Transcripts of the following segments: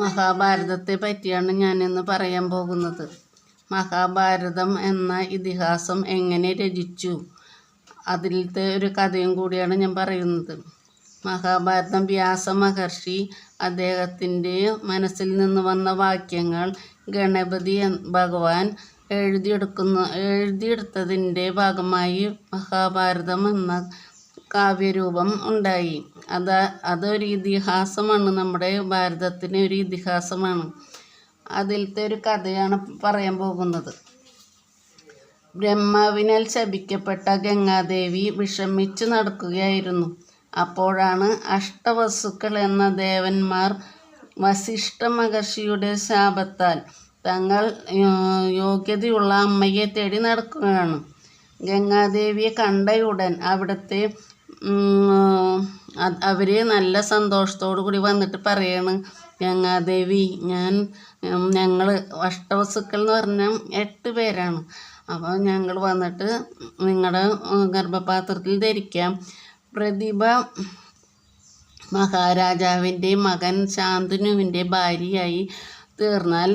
മഹാഭാരതത്തെ പറ്റിയാണ് ഞാനിന്ന് പറയാൻ പോകുന്നത്. മഹാഭാരതം എന്ന ഇതിഹാസം എങ്ങനെ രചിച്ചു, അതിലത്തെ ഒരു കഥയും കൂടിയാണ് ഞാൻ പറയുന്നത്. മഹാഭാരതം വ്യാസ മഹർഷി അദ്ദേഹത്തിൻ്റെ മനസ്സിൽ നിന്ന് വന്ന വാക്യങ്ങൾ ഗണപതി ഭഗവാൻ എഴുതിയെടുത്തതിൻ്റെ ഭാഗമായി മഹാഭാരതം എന്ന കാവ്യരൂപം ഉണ്ടായി. അതൊരു ഇതിഹാസമാണ്, നമ്മുടെ ഭാരതത്തിന് ഒരു ഇതിഹാസമാണ്. അതിലത്തെ ഒരു കഥയാണ് പറയാൻ പോകുന്നത്. ബ്രഹ്മാവിനാൽ ശപിക്കപ്പെട്ട ഗംഗാദേവി വിഷമിച്ച് നടക്കുകയായിരുന്നു. അപ്പോഴാണ് അഷ്ടവസുക്കൾ എന്ന ദേവന്മാർ വസിഷ്ഠ മഹർഷിയുടെ ശാപത്താൽ തങ്ങൾ യോഗ്യതയുള്ള അമ്മയെ തേടി നടക്കുകയാണ്. ഗംഗാദേവിയെ കണ്ടയുടൻ അവിടുത്തെ അവർ നല്ല സന്തോഷത്തോടു കൂടി വന്നിട്ട് പറയാണ്, ഗംഗാദേവി, ഞങ്ങൾ അഷ്ടവസുക്കൾ എന്ന് പറഞ്ഞാൽ 8 പേരാണ്. അപ്പോൾ ഞങ്ങൾ വന്നിട്ട് നിങ്ങളുടെ ഗർഭപാത്രത്തിൽ ധരിക്കാം. പ്രതിഭ മഹാരാജാവിൻ്റെ മകൻ ശാന്തനുവിൻ്റെ ഭാര്യയായി തീർന്നാൽ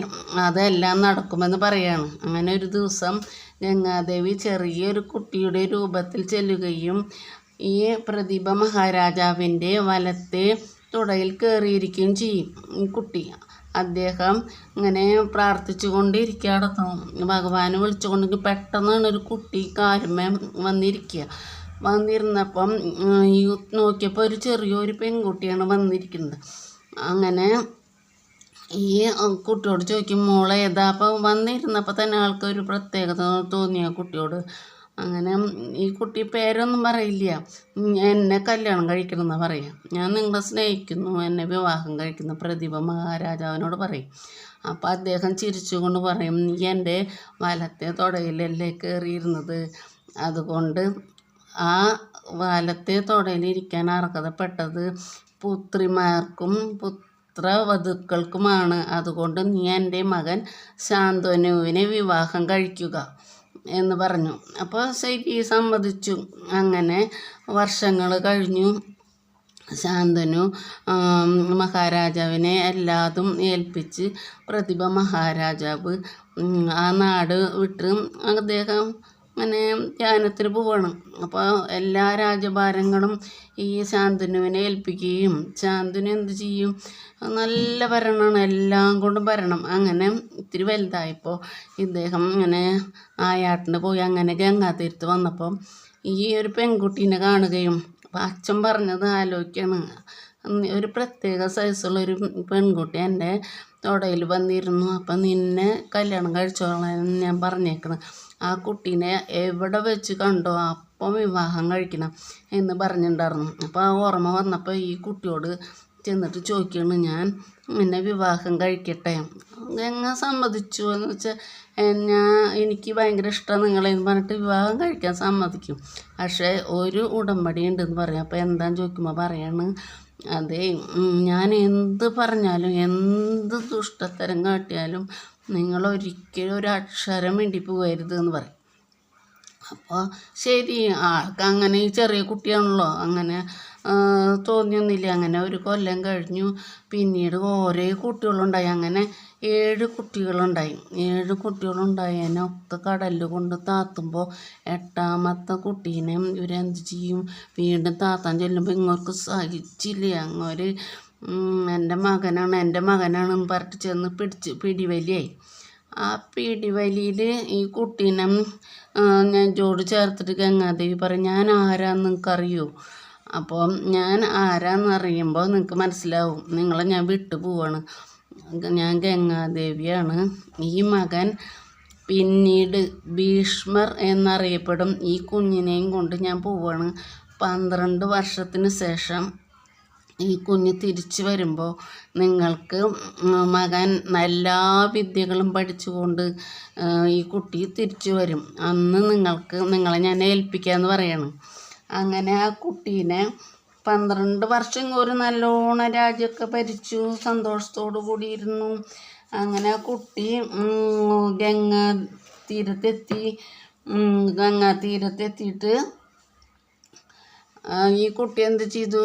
അതെല്ലാം നടക്കുമെന്ന് പറയാണ്. അങ്ങനെ ഒരു ദിവസം ഗംഗാദേവി ചെറിയൊരു കുട്ടിയുടെ രൂപത്തിൽ ചെല്ലുകയും ഈ പ്രതിഭ മഹാരാജാവിൻ്റെ വലത്തെ തുടയിൽ കയറിയിരിക്കുകയും ചെയ്യും. ഈ കുട്ടി അദ്ദേഹം ഇങ്ങനെ പ്രാർത്ഥിച്ചു കൊണ്ടിരിക്കുകയായിരുന്നു. ഭഗവാനെ വിളിച്ചുകൊണ്ടെങ്കിൽ പെട്ടെന്നാണ് ഒരു കുട്ടി കാരുമേ വന്നിരുന്നപ്പം ഈ നോക്കിയപ്പോൾ ഒരു ചെറിയൊരു പെൺകുട്ടിയാണ് വന്നിരിക്കുന്നത്. അങ്ങനെ ഈ കുട്ടിയോട് ചോദിക്കും, മോളെ ഏതാ? അപ്പോൾ വന്നിരുന്നപ്പോൾ തന്നെ ആൾക്കൊരു പ്രത്യേകത തോന്നിയ കുട്ടിയോട്. അങ്ങനെ ഈ കുട്ടി പേരൊന്നും പറയില്ല, എന്നെ കല്യാണം കഴിക്കണം എന്നാണ് പറയുക. ഞാൻ നിങ്ങളെ സ്നേഹിക്കുന്നു, എന്നെ വിവാഹം കഴിക്കുന്ന പ്രതിഭ മഹാരാജാവിനോട് പറയും. അപ്പോൾ അദ്ദേഹം ചിരിച്ചുകൊണ്ട് പറയും, നീ എൻ്റെ വലത്തെ തുടയിലല്ലേ കയറിയിരുന്നത്, അതുകൊണ്ട് ആ വലത്തെ തുടയിലിരിക്കാൻ അർഹതപ്പെട്ടത് പുത്രിമാർക്കും പുത്രവധുക്കൾക്കുമാണ്. അതുകൊണ്ട് നീ എൻ്റെ മകൻ ശാന്തനുവിനെ വിവാഹം കഴിക്കുക എന്ന് പറഞ്ഞു. അപ്പോൾ ശരി, സമ്മതിച്ചു. അങ്ങനെ വർഷങ്ങൾ കഴിഞ്ഞു. ശാന്തനു മഹാരാജാവിനെ എല്ലാതും ഏൽപ്പിച്ച് പ്രതിഭ മഹാരാജാവ് ആ നാട് വിട്ട് അദ്ദേഹം അങ്ങനെ ധ്യാനത്തിന് പോവാണ്. അപ്പോൾ എല്ലാ രാജഭാരങ്ങളും ഈ ശാന്തനുവിനെ ഏൽപ്പിക്കുകയും ശാന്തനു എന്ത് ചെയ്യും, നല്ല ഭരണമാണ്, എല്ലാം കൊണ്ടും ഭരണം. അങ്ങനെ ഇത്തിരി വലുതായപ്പോൾ ഇദ്ദേഹം ഇങ്ങനെ നായാട്ടിന് പോയി അങ്ങനെ ഗംഗാതീരത്ത് വന്നപ്പോൾ ഈ ഒരു പെൺകുട്ടീനെ കാണുകയും അപ്പോൾ അച്ഛൻ പറഞ്ഞത് ആലോചിക്കുകയാണ്. ഒരു പ്രത്യേക സൈസുള്ളൊരു പെൺകുട്ടി എൻ്റെ തുടയിൽ വന്നിരുന്നു, അപ്പം നിന്നെ കല്യാണം കഴിച്ചോളാൻ ഞാൻ പറഞ്ഞേക്കണം. ആ കുട്ടീനെ എവിടെ വെച്ച് കണ്ടോ അപ്പം വിവാഹം കഴിക്കണം എന്ന് പറഞ്ഞിട്ടുണ്ടായിരുന്നു. അപ്പോൾ ആ ഓർമ്മ വന്നപ്പോൾ ഈ കുട്ടിയോട് ചെന്നിട്ട് ചോദിക്കുകയാണ്, ഞാൻ എന്നെ വിവാഹം കഴിക്കട്ടെ? ഗംഗ സമ്മതിച്ചു എന്ന് വെച്ചാൽ എനിക്ക് ഭയങ്കര ഇഷ്ടമാണ് നിങ്ങളെന്ന് പറഞ്ഞിട്ട് വിവാഹം കഴിക്കാൻ സമ്മതിക്കും. പക്ഷേ ഒരു ഉടമ്പടി ഉണ്ടെന്ന് പറയും. അപ്പോൾ എന്താണെന്ന് ചോദിക്കുമ്പോൾ പറയാണ്, അതെ, ഞാൻ എന്ത് പറഞ്ഞാലും എന്ത് ദുഷ്ടത്തരം കാട്ടിയാലും നിങ്ങൾ ഒരിക്കലും ഒരു അക്ഷരം വേണ്ടി പോകരുത് എന്ന് പറയും. അപ്പോൾ ശരി, ആൾക്ക് അങ്ങനെ ഈ ചെറിയ കുട്ടിയാണല്ലോ, അങ്ങനെ തോന്നിയൊന്നുമില്ല. അങ്ങനെ ഒരു കൊല്ലം കഴിഞ്ഞു. പിന്നീട് ഓരോ കുട്ടികളുണ്ടായി. അങ്ങനെ 7 കുട്ടികളുണ്ടായി. 7 കുട്ടികളുണ്ടായതിനൊക്കെ കടലിൽ കൊണ്ട് താത്തുമ്പോൾ 8ാമത്തെ കുട്ടീനെ ഇവരെന്ത് ചെയ്യും, വീണ്ടും താത്താൻ ചെല്ലുമ്പോൾ ഇങ്ങോർക്ക് സഹിച്ചില്ല. അങ്ങോര് എൻ്റെ മകനാണെന്ന് പറഞ്ഞിട്ട് ചെന്ന് പിടിവലിയായി. ആ പിടിവലിയിൽ ഈ കുട്ടീനെ നെഞ്ചോട് ചേർത്തിട്ട് ഗംഗാദേവി പറയും, ഞാൻ ആരാന്ന് നിങ്ങൾക്കറിയോ? അപ്പോൾ ഞാൻ ആരാന്ന് അറിയുമ്പോൾ നിങ്ങൾക്ക് മനസ്സിലാവും, നിങ്ങളെ ഞാൻ വിട്ടു പോവാണ്. ഞാൻ ഗംഗാദേവിയാണ്. ഈ മകൻ പിന്നീട് ഭീഷ്മർ എന്നറിയപ്പെടും. ഈ കുഞ്ഞിനെയും കൊണ്ട് ഞാൻ പോവാണ്. 12 വർഷത്തിന് ശേഷം ഈ കുഞ്ഞ് തിരിച്ചു വരുമ്പോൾ നിങ്ങൾക്ക് മകൻ എല്ലാ വിദ്യകളും പഠിച്ചുകൊണ്ട് ഈ കുട്ടി തിരിച്ചു വരും. അന്ന് നിങ്ങളെ ഞാൻ ഏൽപ്പിക്കാമെന്ന് പറയണം. അങ്ങനെ ആ കുട്ടീനെ 12 വർഷം ഒരു നല്ലോണം രാജ്യമൊക്കെ ഭരിച്ചു, സന്തോഷത്തോടു കൂടിയിരുന്നു. അങ്ങനെ ആ കുട്ടി ഗംഗാതീരത്തെത്തിയിട്ട് ഈ കുട്ടി എന്ത് ചെയ്തു,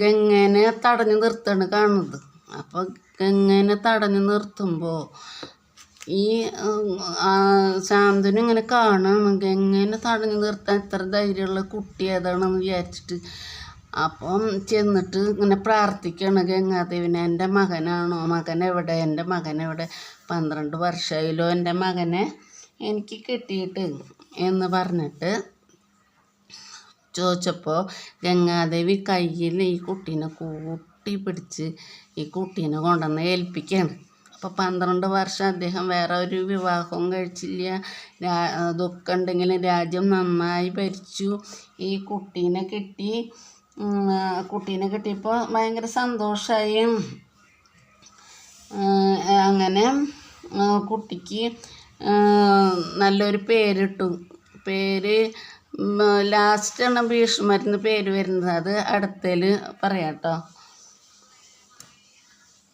ഗംഗേനെ തടഞ്ഞു നിർത്താണ് കാണുന്നത്. അപ്പോൾ ഗംഗേനെ തടഞ്ഞു നിർത്തുമ്പോൾ ഈ ശാന്തനു ഇങ്ങനെ കാണുകയാണ് ഗംഗേനെ തടഞ്ഞു നിർത്താൻ ഇത്ര ധൈര്യമുള്ള കുട്ടി ഏതാണെന്ന് വിചാരിച്ചിട്ട്. അപ്പം ചെന്നിട്ട് ഇങ്ങനെ പ്രാർത്ഥിക്കുകയാണ് ഗംഗാദേവിനെ, എൻ്റെ മകനാണോ, മകനെവിടെ, എൻ്റെ മകനെവിടെ, 12 വർഷമായല്ലോ എൻ്റെ മകനെ എനിക്ക് കിട്ടിയിട്ട് എന്ന് പറഞ്ഞിട്ട് ചോദിച്ചപ്പോൾ ഗംഗാദേവി കയ്യിൽ ഈ കുട്ടീനെ കൂട്ടി പിടിച്ച് ഈ കുട്ടീനെ കൊണ്ടുവന്ന് ഏൽപ്പിക്കുകയാണ്. അപ്പോൾ 12 വർഷം അദ്ദേഹം വേറെ ഒരു വിവാഹവും കഴിച്ചില്ല. ദുഃഖം ഉണ്ടെങ്കിലും രാജ്യം നന്നായി ഭരിച്ചു. ഈ കുട്ടീനെ കിട്ടിയപ്പോൾ ഭയങ്കര സന്തോഷമായി. അങ്ങനെ കുട്ടിക്ക് നല്ലൊരു പേരിട്ടു. പേര് ലാസ്റ്റാണ് ഭീഷ്മരുന്ന് പേര് വരുന്നത്, അത് അടുത്തതിൽ പറയാം കേട്ടോ.